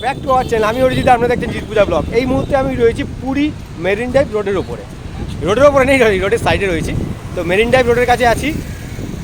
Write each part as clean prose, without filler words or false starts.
Back to our channel. আমি অরিজিৎ, আপনারা দেখছেন জিৎ পূজা ব্লগ। এই মুহূর্তে আমি রয়েছি পুরী মেরিন ড্রাইভ রোডের ওপরে। রোডের ওপরে নেই, রোডের সাইডে রয়েছি। তো মেরিন ড্রাইভ রোডের কাছে আছি।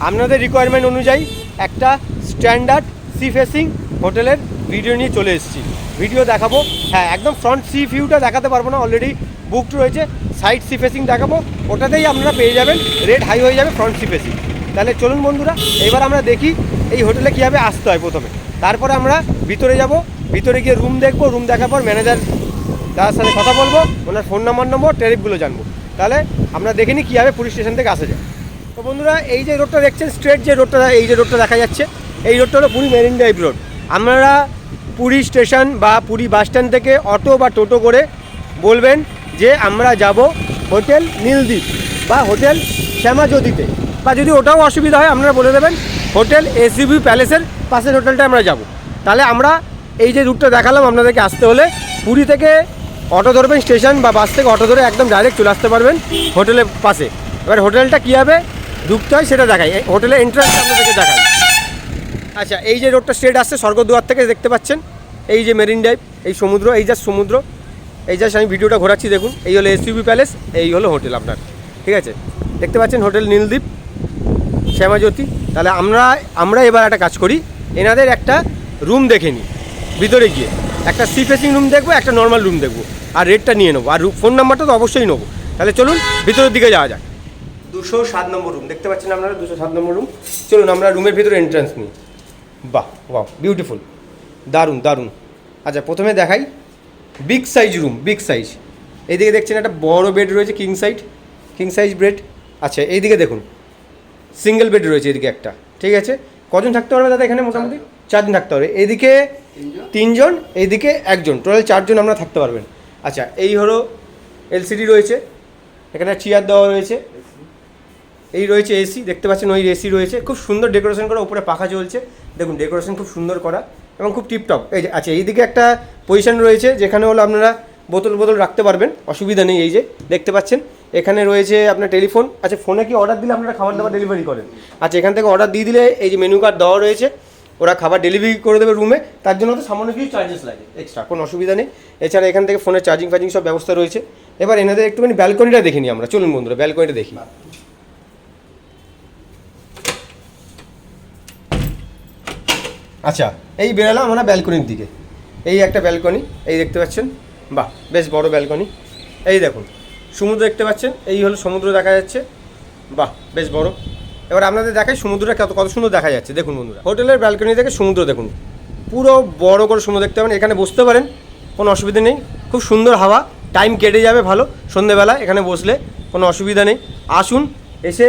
আপনাদের রিকোয়ারমেন্ট অনুযায়ী একটা স্ট্যান্ডার্ড সি ফেসিং হোটেলের ভিডিও নিয়ে চলে এসেছি। ভিডিও দেখাবো, হ্যাঁ একদম ফ্রন্ট সি ভিউটা দেখাতে পারবো না, অলরেডি বুকড রয়েছে। সাইড সি ফেসিং দেখাবো, ওটাতেই আপনারা পেয়ে যাবেন, রেট হাই হয়ে যাবে ফ্রন্ট সি ফেসিং। তাহলে চলুন বন্ধুরা, এবার আমরা দেখি এই হোটেলে কীভাবে আসতে হয় প্রথমে। তারপরে আমরা ভিতরে যাব, ভিতরে গিয়ে রুম দেখবো, রুম দেখার পর ম্যানেজার তার সাথে কথা বলবো, ওনার ফোন নাম্বার নেবো, ট্যারিফগুলো জানবো। তাহলে আমরা দেখে নিই কীভাবে পুরী স্টেশন থেকে আসা যায়। তো বন্ধুরা, এই যে রোডটা দেখছেন স্ট্রেট যে রোডটা, এই যে রোডটা দেখা যাচ্ছে, এই রোডটা হলো পুরী মেরিন ড্রাইভ রোড। আপনারা পুরী স্টেশন বা পুরী বাস স্ট্যান্ড থেকে অটো বা টোটো করে বলবেন যে আমরা যাব হোটেল নীলদ্বীপ বা হোটেল শ্যামাজ্যোতিতে, বা যদি ওটাও অসুবিধা হয় আপনারা বলে দেবেন হোটেল এসইবি প্যালেসের পাশের হোটেলটা আমরা যাব। তাহলে আমরা এই যে রুটটা দেখালাম আপনাদেরকে আসতে হলে পুরী থেকে অটো ধরবেন স্টেশন, বা বাস থেকে অটো ধরে একদম ডাইরেক্ট চলে আসতে পারবেন হোটেলের পাশে। এবার হোটেলটা কীভাবে ঢুকতে হয় সেটা দেখাই, হোটেলের এন্ট্রান্সটা আপনাদেরকে দেখাই। আচ্ছা, এই যে রোডটা স্ট্রেট আসছে স্বর্গদুয়ার থেকে, দেখতে পাচ্ছেন এই যে মেরিন ড্রাইভ, এই সমুদ্র, এই জাস্ট সমুদ্র, এই জাস্ট আমি ভিডিওটা ঘোরাচ্ছি দেখুন। এই হলো এসইবি প্যালেস, এই হলো হোটেল আপনার, ঠিক আছে। দেখতে পাচ্ছেন হোটেল নীলদ্বীপ শ্যামাজ্যোতি। তাহলে আমরা এবার একটা কাজ করি, এনাদের একটা রুম দেখে নিই, ভিতরে গিয়ে একটা সি ফেসিং রুম দেখবো, একটা নর্মাল রুম দেখবো, আর রেটটা নিয়ে নেবো, আর ফোন নাম্বারটা তো অবশ্যই নেবো। তাহলে চলুন ভিতরের দিকে যাওয়া যাক। 207 নম্বর রুম দেখতে পাচ্ছেন আপনারা, 207 নম্বর রুম। চলুন আমরা রুমের ভিতরে এন্ট্রান্স নিই। বাহ বাহ, বিউটিফুল, দারুণ দারুণ। আচ্ছা, প্রথমে দেখাই big size room, big size. এইদিকে দেখছেন একটা বড় বেড রয়েছে, কিং সাইজ বেড। আচ্ছা, এইদিকে দেখুন সিঙ্গেল বেড রয়েছে, এদিকে একটা, ঠিক আছে। কজন থাকতে পারবে দাদা এখানে? মোটামুটি 4 জন থাকতে পারবে। এইদিকে 3 জন, এইদিকে 1 জন, টোটাল 4 জন আমরা থাকতে পারবেন। আচ্ছা, এই হলো এলসিডি রয়েছে, এখানে চেয়ার দেওয়া রয়েছে, এই রয়েছে এসি, দেখতে পাচ্ছেন ওই এসি রয়েছে, খুব সুন্দর ডেকোরেশন করা, উপরে পাখা চলছে, দেখুন ডেকোরেশন খুব সুন্দর করা এবং খুব টিপটপ। এই যে আচ্ছা, এইদিকে একটা পজিশন রয়েছে যেখানে হলো আপনারা বোতল রাখতে পারবেন, অসুবিধা নেই। এই যে দেখতে পাচ্ছেন এখানে রয়েছে আপনার টেলিফোন। আচ্ছা, ফোনে কি অর্ডার দিলে আপনারা খাবার দাবার ডেলিভারি করেন? আচ্ছা, এখান থেকে অর্ডার দিয়ে দিলে এই যে মেনু কার্ড দেওয়া রয়েছে, ওরা খাবার ডেলিভারি করে দেবে রুমে, তার জন্য তো সামান্য কিছু চার্জেস লাগে এক্সট্রা, কোনো অসুবিধা নেই। এছাড়া এখান থেকে ফোনের চার্জিং সব ব্যবস্থা রয়েছে। এবার এনাদের একটুখানি ব্যালকনিটা দেখে নিই আমরা, চলুন বন্ধুরা ব্যালকনিটা দেখি। আচ্ছা, এই বেরালাম আমরা ব্যালকনির দিকে, এই একটা ব্যালকনি, এই দেখতে পাচ্ছেন, বাহ বেশ বড় ব্যালকনি। এই দেখুন সমুদ্র দেখতে পাচ্ছেন, এই হলো সমুদ্র দেখা যাচ্ছে, বাহ বেশ বড়। এবার আপনাদের দেখাই সমুদ্রটা কত সুন্দর দেখা যাচ্ছে, দেখুন বন্ধুরা হোটেলের ব্যালকনি থেকে সমুদ্র দেখুন, পুরো বড় করে সমুদ্র দেখতে পাবেন। এখানে বসতে পারেন, কোনো অসুবিধা নেই, খুব সুন্দর হাওয়া, টাইম কেটে যাবে ভালো সন্ধ্যেবেলা এখানে বসলে, কোনো অসুবিধা নেই। আসুন, এসে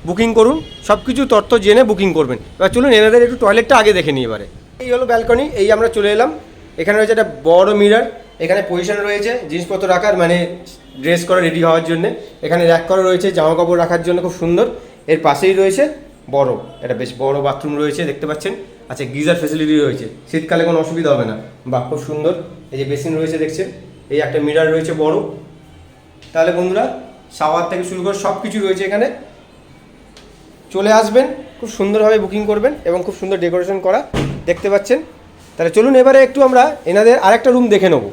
বুকিং করুন, সব কিছু তথ্য জেনে বুকিং করবেন। এবার চলুন এনাদের একটু টয়লেটটা আগে দেখে নিই এবারে। এই হলো ব্যালকনি, এই আমরা চলে এলাম। এখানে রয়েছে একটা বড় মিরর, এখানে পজিশন রয়েছে জিনিসপত্র রাখার, মানে ড্রেস করা রেডি হওয়ার জন্য। এখানে র্যাক করা রয়েছে জামা কাপড় রাখার জন্য, খুব সুন্দর। এর পাশেই রয়েছে বড় একটা বেশ বড় বাথরুম রয়েছে, দেখতে পাচ্ছেন। আচ্ছা, গিজার ফেসিলিটি রয়েছে, শীতকালে কোনো অসুবিধা হবে না, বাহ খুব সুন্দর। এই যে বেসিন রয়েছে দেখছেন, এই একটা মিরর রয়েছে বড়। তাহলে বন্ধুরা শাওয়ার থেকে শুরু করে সব কিছু রয়েছে এখানে, চলে আসবেন, খুব সুন্দরভাবে বুকিং করবেন এবং খুব সুন্দর ডেকোরেশন করা দেখতে পাচ্ছেন। তাহলে চলুন এবারে একটু আমরা এনাদের আরেকটা রুম দেখে নেবো,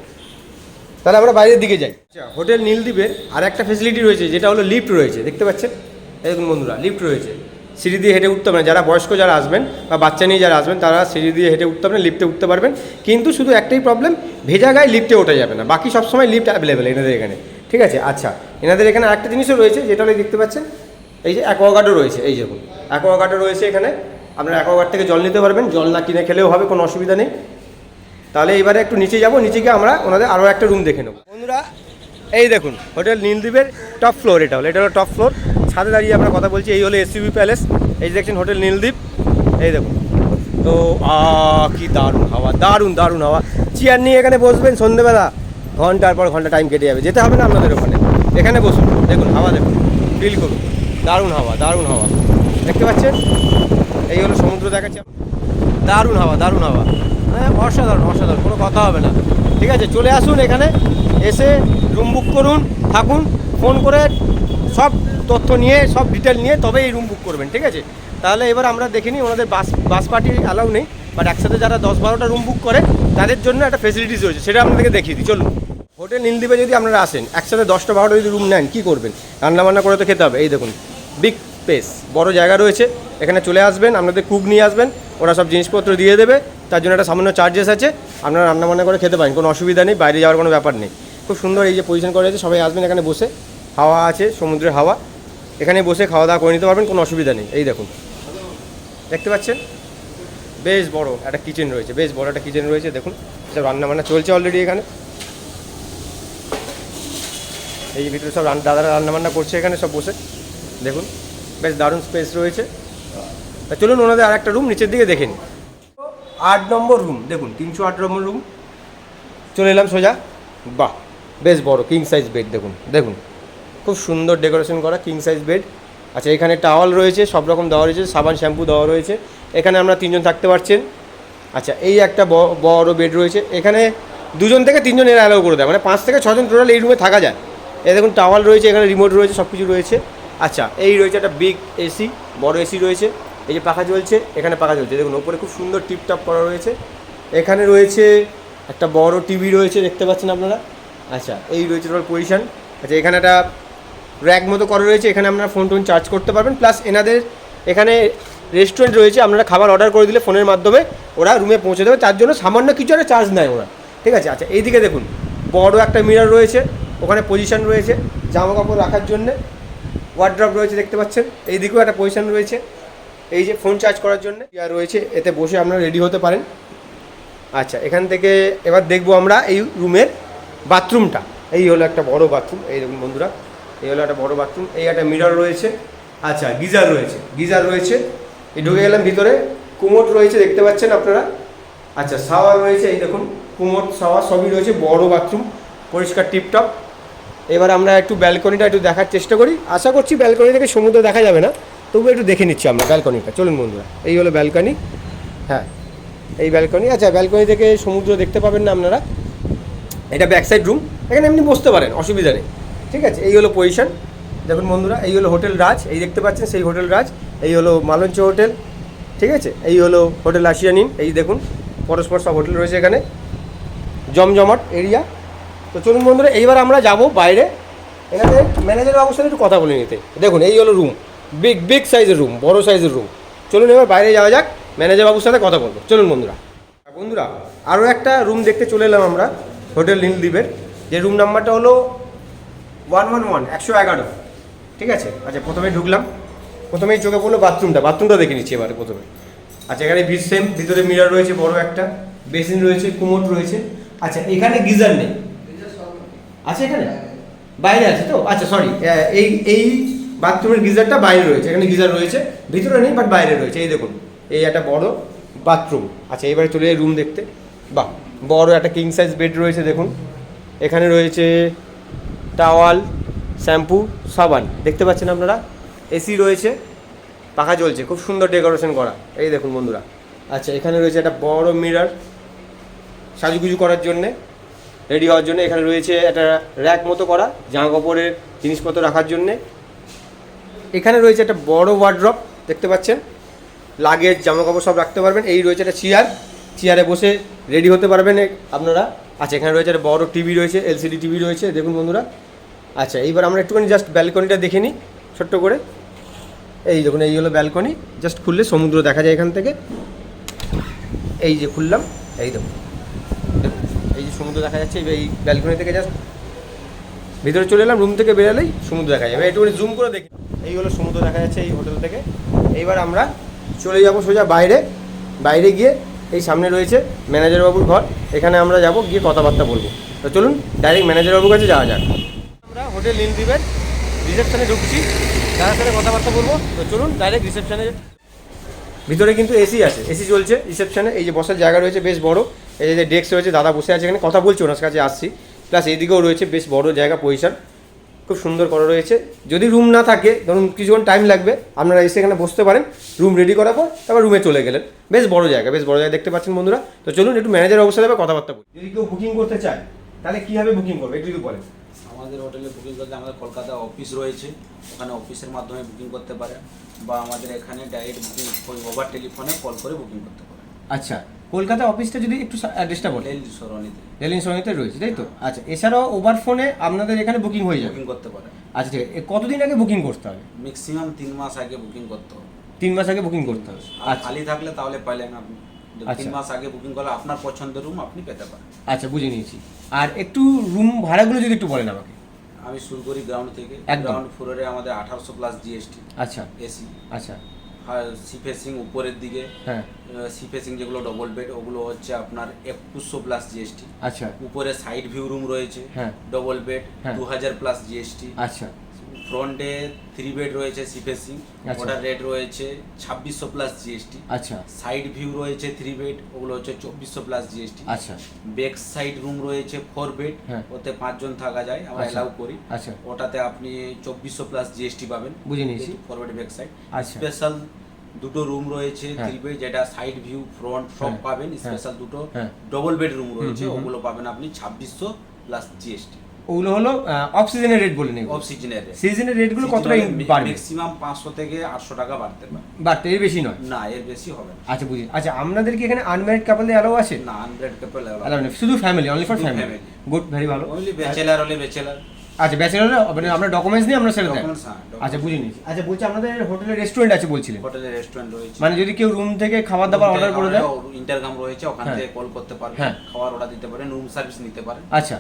তাহলে আমরা বাইরের দিকে যাই। আচ্ছা, হোটেল নীলদ্বীপের আর একটা ফেসিলিটি রয়েছে, যেটা হলো লিফট রয়েছে, দেখতে পাচ্ছেন। এরকম বন্ধুরা লিফট রয়েছে, সিঁড়ি দিয়ে হেঁটে উঠতে পারেন, যারা বয়স্ক যারা আসবেন বা বাচ্চা নিয়ে যারা আসবেন তারা সিঁড়ি দিয়ে হেঁটে উঠতে পারেন, লিফটে উঠতে পারবেন। কিন্তু শুধু একটাই প্রবলেম, ভেজা গায়ে লিফটে ওঠা যাবে না, বাকি সবসময় লিফট অ্যাভেলেবেল এনাদের এখানে, ঠিক আছে। আচ্ছা, এনাদের এখানে আরেকটা জিনিসও রয়েছে, যেটা হলো দেখতে পাচ্ছেন, এই যে অ্যাকোয়াগার্ডও রয়েছে, এই দেখুন অ্যাকোয়াগার্ডও রয়েছে এখানে, আপনারা অ্যাকোয়াগার্ড থেকে জল নিতে পারবেন, জল না কিনে খেলেও হবে, কোনো অসুবিধা নেই। তাহলে এবারে একটু নিচে যাব, নিচে গিয়ে আমরা ওনাদের আরও একটা রুম দেখে নেব। বন্ধুরা এই দেখুন হোটেল নীলদ্বীপের টপ ফ্লোর, এটা হলো টপ ফ্লোর, ছাদে দাঁড়িয়ে আমরা কথা বলছি। এই হলো এসইবি প্যালেস, এই যে দেখছেন হোটেল নীলদ্বীপ, এই দেখুন। তো কি দারুণ হাওয়া, দারুণ হাওয়া। চেয়ার নিয়ে এখানে বসবেন সন্ধ্যেবেলা, ঘন্টার পর ঘন্টা টাইম কেটে যাবে, যেতে হবে না আপনাদের ওখানে, এখানে বসুন, দেখুন হাওয়া দেখুন, ফিল করুন, দারুণ হাওয়া দেখতে পাচ্ছেন। এই হলো সমুদ্র দেখাচ্ছে, দারুণ হাওয়া, হ্যাঁ অসাধারণ, কোনো কথা হবে না, ঠিক আছে। চলে আসুন এখানে, এসে রুম বুক করুন, থাকুন, ফোন করে সব তথ্য নিয়ে, সব ডিটেল নিয়ে তবে এই রুম বুক করবেন, ঠিক আছে। তাহলে এবার আমরা দেখিনি ওনাদের বাস পার্টি অ্যালাউ নেই, বাট একসাথে যারা 10-12টা রুম বুক করে তাদের জন্য একটা ফেসিলিটিস রয়েছে, সেটা আপনাদেরকে দেখিয়ে দিই। চলুন, হোটেল নীলদ্বীপে যদি আপনারা আসেন, একসাথে 10টা 12টা যদি রুম নেন, কী করবেন? রান্নাবান্না করে তো খেতে হবে। এই দেখুন, বিগ স্পেস, বড় জায়গা রয়েছে। এখানে চলে আসবেন, আপনাদের কুক নিয়ে আসবেন, ওরা সব জিনিসপত্র দিয়ে দেবে। তার জন্য একটা সামান্য চার্জেস আছে, আপনারা রান্নাবান্না করে খেতে পারেন, কোনো অসুবিধা নেই, বাইরে যাওয়ার কোনো ব্যাপার নেই। খুব সুন্দর এই যে পজিশন করা আছে, সবাই আসবেন, এখানে বসে হাওয়া আছে, সমুদ্রের হাওয়া, এখানে বসে খাওয়া দাওয়া করে নিতে পারবেন, কোনো অসুবিধা নেই। এই দেখুন, দেখতে পাচ্ছেন বেশ বড় একটা কিচেন রয়েছে, বেশ বড় একটা কিচেন রয়েছে। দেখুন, সব রান্নাবান্না চলছে অলরেডি এখানে। এই যে ভিতরে সব দাদারা রান্নাবান্না করছে এখানে সব বসে। দেখুন, বেশ দারুণ স্পেস রয়েছে। চলুন ওনাদের আর একটা রুম নিচের দিকে দেখে নিন। 8 নম্বর রুম, দেখুন 308 নম্বর রুম। চলে এলাম সোজা। বাহ, বেশ বড় কিং সাইজ বেড। দেখুন দেখুন, খুব সুন্দর ডেকোরেশন করা কিং সাইজ বেড। আচ্ছা, এখানে টাওয়াল রয়েছে, সব রকম দেওয়া রয়েছে, সাবান শ্যাম্পু দেওয়া রয়েছে। এখানে আমরা 3জন থাকতে পারছেন। আচ্ছা, এই একটা বড় বেড রয়েছে। এখানে 2জন থেকে 3জন এর অ্যালাউ করে দেয়, মানে 5 থেকে 6জন টোটাল এই রুমে থাকা যায়। এই দেখুন, টাওয়াল রয়েছে, এখানে রিমোট রয়েছে, সব কিছু রয়েছে। আচ্ছা, এই রয়েছে একটা বিগ এসি, বড় এসি রয়েছে। এই যে পাখা চলছে, এখানে পাখা চলছে, দেখুন ওপরে খুব সুন্দর টিপটপ করা রয়েছে। এখানে রয়েছে একটা বড় টিভি রয়েছে, দেখতে পাচ্ছেন আপনারা। আচ্ছা, এই রয়েছে টোটাল পজিশন। আচ্ছা, এখানে একটা র্যাক মতো করা রয়েছে, এখানে আপনারা ফোন টোন চার্জ করতে পারবেন। প্লাস এনাদের এখানে রেস্টুরেন্ট রয়েছে, আপনারা খাবার অর্ডার করে দিলে ফোনের মাধ্যমে ওরা রুমে পৌঁছে দেবে, তার জন্য সামান্য কিছু একটা চার্জ নেয় ওরা, ঠিক আছে। আচ্ছা, এইদিকে দেখুন বড় একটা মিরর রয়েছে, ওখানে পজিশন রয়েছে জামা কাপড় রাখার জন্যে। ওয়ার্ড্রপ রয়েছে, দেখতে পাচ্ছেন। এইদিকেও একটা পজিশন রয়েছে, এই যে ফোন চার্জ করার জন্য চেয়ার রয়েছে, এতে বসে আপনারা রেডি হতে পারেন। আচ্ছা, এখান থেকে এবার দেখবো আমরা এই রুমের বাথরুমটা। এই হলো একটা বড় বাথরুম, এই দেখুন বন্ধুরা, এই হলো একটা বড় বাথরুম। এই একটা মিরর রয়েছে। আচ্ছা, গিজার রয়েছে। এই ঢুকে গেলাম ভিতরে, কুমোট রয়েছে, দেখতে পাচ্ছেন আপনারা। আচ্ছা, শাওয়ার রয়েছে, এই দেখুন কুমোট শাওয়ার সবই রয়েছে, বড় বাথরুম, পরিষ্কার টিপটপ। এবার আমরা একটু ব্যালকনিটা একটু দেখার চেষ্টা করি। আশা করছি ব্যালকনি থেকে সমুদ্র দেখা যাবে না, তবু একটু দেখে নিচ্ছি আমরা ব্যালকনিটা। চলুন বন্ধুরা, এই হলো ব্যালকনি। হ্যাঁ, এই ব্যালকনি। আচ্ছা, ব্যালকনি থেকে সমুদ্র দেখতে পাবেন না আপনারা। এটা ব্যাক সাইড রুম, এখানে এমনি বসতে পারেন, অসুবিধা নেই, ঠিক আছে। এই হলো পজিশন, দেখুন বন্ধুরা। এই হলো হোটেল রাজ, এই দেখতে পাচ্ছেন সেই হোটেল রাজ। এই হলো মালঞ্চ হোটেল, ঠিক আছে। এই হলো হোটেল আশিয়ান ইন, এই দেখুন পরস্পর সব হোটেল রয়েছে এখানে, জমজমাট এরিয়া। তো চলুন বন্ধুরা, এইবার আমরা যাব বাইরে, এনাদের ম্যানেজার বাবুর সাথে একটু কথা বলে নিতে। দেখুন, এই হলো রুম, বিগ সাইজের রুম, বড় সাইজের রুম। চলুন এবার বাইরে যাওয়া যাক, ম্যানেজার বাবুর সাথে কথা বলবো। চলুন বন্ধুরা। আরও একটা রুম দেখতে চলে এলাম আমরা হোটেল নীলদ্বীপের, যে রুম নাম্বারটা হলো 111, 111, ঠিক আছে। আচ্ছা, প্রথমেই ঢুকলাম, প্রথমেই চোখে পড়লো বাথরুমটা দেখে নিচ্ছি এবারে প্রথমে। আচ্ছা, এখানে সেম ভিতরে মিরর রয়েছে, বড় একটা বেসিন রয়েছে, কুমোট রয়েছে। আচ্ছা, এখানে গিজার নেই, আচ্ছা এখানে বাইরে আছে তো। আচ্ছা সরি, এই বাথরুমের গিজারটা বাইরে রয়েছে, এখানে গিজার রয়েছে, ভিতরে নেই বাট বাইরে রয়েছে। এই দেখুন, এই একটা বড় বাথরুম। আচ্ছা, এবারে চলে যাই রুম দেখতে। বাহ, বড় একটা কিং সাইজ বেড রয়েছে, দেখুন এখানে রয়েছে টাওয়াল, শ্যাম্পু, সাবান, দেখতে পাচ্ছেন আপনারা। এসি রয়েছে, পাখা চলছে, খুব সুন্দর ডেকোরেশন করা, এই দেখুন বন্ধুরা। আচ্ছা, এখানে রয়েছে একটা বড় মিরর সাজুগুজু করার জন্যে, রেডি হওয়ার জন্য। এখানে রয়েছে একটা র্যাক মতো করা জামা কাপড়ের জিনিসপত্র রাখার জন্যে। এখানে রয়েছে একটা বড় ওয়ার্ড্রপ, দেখতে পাচ্ছেন, লাগেজ জামা কাপড় সব রাখতে পারবেন। এই রয়েছে একটা চেয়ারে বসে রেডি হতে পারবেন আপনারা। আচ্ছা, এখানে রয়েছে একটা বড় টিভি রয়েছে, এলসিডি টিভি রয়েছে, দেখুন বন্ধুরা। আচ্ছা, এইবার আমরা একটুখানি জাস্ট ব্যালকনিটা দেখে নিই ছোট্ট করে। এই দেখুন, এই হলো ব্যালকনি, জাস্ট খুললে সমুদ্র দেখা যায় এখান থেকে। এই যে খুললাম, এই দেখুন এই যে সমুদ্র দেখা যাচ্ছে। এই ব্যালকনি থেকে জাস্ট ভিতরে চলে এলাম, রুম থেকে বেরোলেই সমুদ্র দেখা যাবে। একটুখানি জুম করে দেখি, এই হলো সমুদ্র দেখা যাচ্ছে এই হোটেল থেকে। এইবার আমরা চলে যাব সোজা বাইরে গিয়ে এই সামনে রয়েছে ম্যানেজার বাবুর ঘর, এখানে আমরা যাব, গিয়ে কথাবার্তা বলবো। তো চলুন ডাইরেক্ট ম্যানেজার বাবুর কাছে যাওয়া যাক। আমরা হোটেল নীলদ্বীপের রিসেপশনে ঢুকছি, তার সাথে কথাবার্তা বলবো। তো চলুন ডাইরেক্ট রিসেপশনে। ভিতরে কিন্তু এসি আছে, এসি চলছে রিসেপশনে। এই যে বসার জায়গা রয়েছে বেশ বড়, এই যে ডেস্ক রয়েছে, দাদা বসে আছে এখানে, কথা বলছি ওনার কাছে, আসছি। প্লাস এইদিকেও রয়েছে বেশ বড় জায়গা, পজিশন খুব সুন্দর করা রয়েছে। যদি রুম না থাকে, ধরুন কিছুক্ষণ টাইম লাগবে, আপনারা এসে এখানে বসতে পারেন, রুম রেডি করার পর তারপর রুমে চলে গেলেন। বেশ বড় জায়গা দেখতে পাচ্ছেন বন্ধুরা। তো চলুন একটু ম্যানেজার অবস্থা দেবে কথাবার্তা বলি। যদি কেউ বুকিং করতে চায় তাহলে কীভাবে বুকিং করবে একটু যদি বলেন। আমাদের হোটেলে বুকিং করতে আমাদের কলকাতা অফিস রয়েছে, ওখানে অফিসের মাধ্যমে বুকিং করতে পারে, বা আমাদের এখানে ডাইরেক্ট বুকিং ওভার টেলিফোনে কল করে বুকিং করতে পারে। আচ্ছা, কলকাতা অফিসটা যদি একটু অ্যাড্রেসটা বলে। রেল সরণিতে রেলিং সঙ্গীতে রয়েছে তাই তো? আচ্ছা, এছাড়াও ওভার ফোনে আপনাদের এখানে বুকিং হয়ে যাবে? বুকিং করতে পারে। আচ্ছা ঠিক আছে, কতদিন আগে বুকিং করতে হবে? ম্যাক্সিমাম 3 মাস আগে বুকিং করতে হবে। 3 মাস আগে বুকিং করতে হবে। আর আচ্ছা খালি থাকলে তাহলে পাইলেন আপনি। আচ্ছা। 3 মাস আগে বুকিং করলে আপনার পছন্দের রুম আপনি পেতে পারেন। আচ্ছা, বুঝে নিয়েছি। আর একটু রুম ভাড়াগুলো যদি একটু বলেন আমাকে। আমি শুরু করি গ্রাউন্ড থেকে। একদম। গ্রাউন্ড ফ্লোরে আমাদের 1800 প্লাস জিএসটি আচ্ছা এসি। আচ্ছা আর সি ফেসিং উপরের দিকে, হ্যাঁ সি ফেসিং যেগুলো ডবল বেড ওগুলো হচ্ছে আপনার 2100 প্লাস জিএসটি। আচ্ছা উপরে সাইড ভিউ রুম রয়েছে হ্যাঁ ডবল বেড হ্যাঁ। 2000 প্লাস জিএসটি। আচ্ছা ফ্রন্টে 3 বেড রয়েছে সি ফেসিং, আচ্ছা। ওটার রেট রয়েছে 2600 প্লাস জিএসটি। আচ্ছা সাইড ভিউ রয়েছে 3 বেড, ওগুলো হচ্ছে 2400 প্লাস জিএসটি। আচ্ছা ব্যাক সাইড রুম রয়েছে 4 বেড, হ্যাঁ। ওতে 5 জন থাকা যায়, আমরা আচ্ছা। এলাউ করি। আচ্ছা ওটাতে আপনি 2400 প্লাস জিএসটি পাবেন। বুঝে নিয়েছি। 4 বেড ব্যাক সাইড। আচ্ছা। স্পেশাল দুটো রুম রয়েছে হ্যাঁ। 3 বেড, যেটা সাইড ভিউ ফ্রন্ট সব হ্যাঁ। পাবেন। হ্যাঁ। স্পেশাল দুটো হ্যাঁ। ডবল বেড রুম রয়েছে, হুম, হুম। ওগুলো পাবেন আপনি 2600 প্লাস জিএসটি। ওগুলো হলো অফ সিজনের রেট বলে নেব। অফ সিজনের সিজনের রেটগুলো কতটা বাড়বে? ম্যাক্সিমাম 500 থেকে 800 টাকা বাড়তে পারে। বাড়তে, এর বেশি নয়? না, এর বেশি হবে না। আচ্ছা বুঝি। আচ্ছা, আপনাদের কি এখানে আনম্যারিড কাপলদের অ্যালাউ আছে? না, আনব্রেড কাপল অ্যালাউ নেই, শুধু ফ্যামিলি, অনলি ফর শুধু ফ্যামিলি। family। গুড, ভেরি ভালো। ওনলি ব্যাচেলার হলে ব্যাচেলার। আচ্ছা, ব্যাচেলর মানে আমরা ডকুমেন্টস নিয়ে আমরা ছেড়ে দেন? Documents, হ্যাঁ, আচ্ছা বুঝে নিয়েছি। আচ্ছা বলছি, আপনাদের হোটেলে রেস্টুরেন্ট আছে বলছিলেন, হোটেলে রেস্টুরেন্ট রয়েছে। মানে যদি কেউ রুম থেকে খাবার দাবার অর্ডার করে দেয়? ইন্টারকাম রয়েছে, ওখান হ্যাঁ। থেকে কল করতে পারবেন, হ্যাঁ। খাবার অর্ডার দিতে পারেন, রুম সার্ভিস নিতে পারেন। আচ্ছা,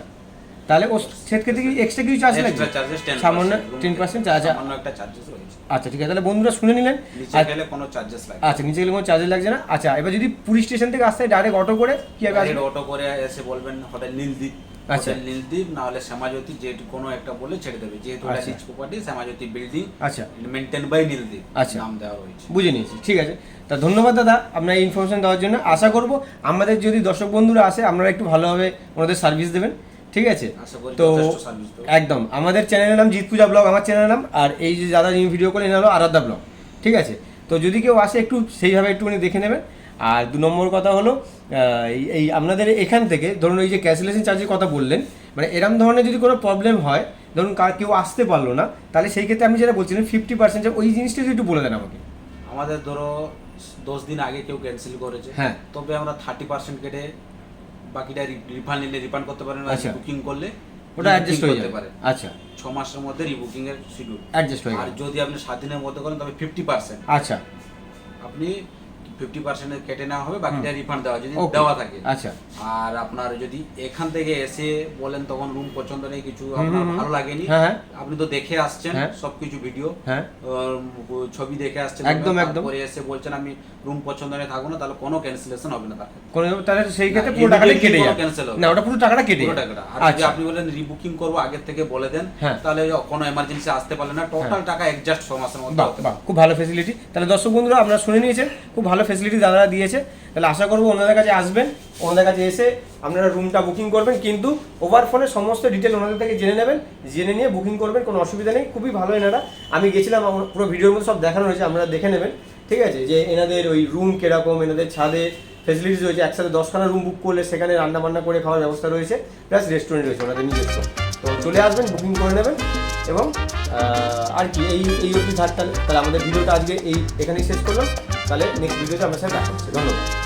তাহলে ও সেক্ষেত্রে কি এক্সট্রা কিছু চার্জ লাগবে? Extra charges 10%। সামান্য 10%? আচ্ছা সামান্য একটা চার্জেস রয়েছে। আচ্ছা ঠিক আছে, তাহলে বন্ধুরা শুনে নিলেন। নিচে গেলে কোনো চার্জেস লাগে না। আচ্ছা, নিচে গেলে কোনো চার্জেস লাগছে না। আচ্ছা, এবার যদি পুরী স্টেশন থেকে আসতে হয় ডাইরেক্ট অটো করে কীভাবে আসবে? ডাইরেক্ট অটো করে এসে বলবেন হোটেল নীলদ্বীপ, আচ্ছা। হোটেল নীলদ্বীপ না হলে শ্যামাজ্যোতি, যে কোনো একটা বলে ছেড়ে দেবে। যেহেতু এটা আচ্ছা। রিচ প্রপার্টি, শ্যামাজ্যোতি বিল্ডিং আচ্ছা মেনটেন বাই নীলদ্বীপ আচ্ছা। নাম দেওয়া রয়েছে। বুঝে নিয়েছি, ঠিক আছে। তা ধন্যবাদ দাদা আপনার এই ইনফরমেশন দেওয়ার জন্য। আশা করব আমাদের যদি দর্শক বন্ধুরা আসে আপনারা একটু ভালোভাবে ওনাদের সার্ভিস দেবেন, ঠিক আছে? আশা করি তো যথেষ্ট সার্ভিস দেবো। একদম, আমাদের চ্যানেলের নাম জিৎ পূজা ব্লগ, আমার চ্যানেলের নাম। আর এই যে দাদা যিনি ভিডিও করেন এনার হলো আরাধ্যা ব্লগ, ঠিক আছে? তো যদি কেউ আসে একটু সেইভাবে একটুখানি দেখে নেবেন। আর 2 নম্বর কথা হলো এই আপনাদের এখান থেকে ধরুন এই যে ক্যান্সেলেশন চার্জের কথা বললেন, মানে এরম ধরনের যদি কোনো প্রবলেম হয়, ধরুন কেউ আসতে পারলো না, তাহলে সেই ক্ষেত্রে আপনি যেটা বলছিলেন 50%, ওই জিনিসটা যদি একটু বলে দেন আমাকে। আমাদের ধরো 10 দিন আগে কেউ ক্যান্সেল করেছে, হ্যাঁ। তবে আমরা 30% কেটে বাকিটা রিফান্ড নিলে রিফান্ড করতে পারেন। আচ্ছা। বুকিং করলে ওটা অ্যাডজাস্ট হয়ে করতে যাবে। পারেন। আচ্ছা, 6 মাসের মধ্যে রিবুকিং এর শিডিউল অ্যাডজাস্ট হয়ে আর যাবে। যদি আপনি 7 দিনের মধ্যে করেন তবে 50% আচ্ছা আপনি 50% কেটে নেওয়া হবে, বাকিটা রিফান্ড দেওয়া যদি Okay. দেওয়া থাকে। আচ্ছা আর আপনার যদি এখান থেকে এসে বলেন তখন রুম পছন্দ নেই, কিছু আপনার হুম। ভালো লাগেনি, হ্যাঁ, হ্যাঁ। আপনি তো দেখে আসছেন হ্যাঁ। সবকিছু ভিডিও, হ্যাঁ ছবি দেখে আসছেন, একদম, একদম। তারপরে এসে বলছেন আমি রুম পছন্দ নেই থাকবো না, তাহলে কোনো ক্যান্সেলেশন হবে না তার ক্ষেত্রে। কোনো, তাহলে সেই ক্ষেত্রে না, পুরো টাকাটা immediately কেটে কোনো যাবে? cancel হবে না, ওটা পুরো টাকাটা কেটে পুরো যাবে। টাকাটা। আর যদি আচ্ছা আপনি বলেন রিবুকিং করবো আগের থেকে বলে দেন, হ্যাঁ। তাহলে কোনো এমার্জেন্সি আসতে পারলে না, টোটাল টাকা অ্যাডজাস্ট 6 মাসের মধ্যে বাহ হতে বাহ, পারে। খুব ভালো ফেসিলিটি। তাহলে দর্শক বন্ধুরা আপনারা শুনে নিয়েছেন, খুব ভালো ফেসিলিটি দাদারা দিয়েছে। তাহলে আশা করবো ওনাদের কাছে আসবেন, ওনাদের কাছে এসে আপনারা রুমটা বুকিং করবেন, কিন্তু ওভার ফোনে সমস্ত ডিটেল ওনাদের থেকে জেনে নেবেন, জেনে নিয়ে বুকিং করবেন, কোনো অসুবিধা নেই। খুবই ভালো এনারা, আমি গেছিলাম, পুরো ভিডিওর মধ্যে সব দেখানো হয়েছে, আপনারা দেখে নেবেন, ঠিক আছে? যে এনাদের ওই রুম কীরকম, এনাদের ছাদে ফেসিলিটিস রয়েছে, একসাথে 10খানা রুম বুক করলে সেখানে রান্না বান্না করে খাওয়ার ব্যবস্থা রয়েছে, প্লাস রেস্টুরেন্ট রয়েছে ওনাদের নিজস্ব। তো চলে আসবেন, বুকিং করে নেবেন। এবং আর কি এই অবধি থাক। তাহলে আমাদের ভিডিওটা আজকে এখানেই শেষ করলাম। তাহলে নেক্সট ভিডিওতে আপনার সাথে দেখা হচ্ছে। ধন্যবাদ।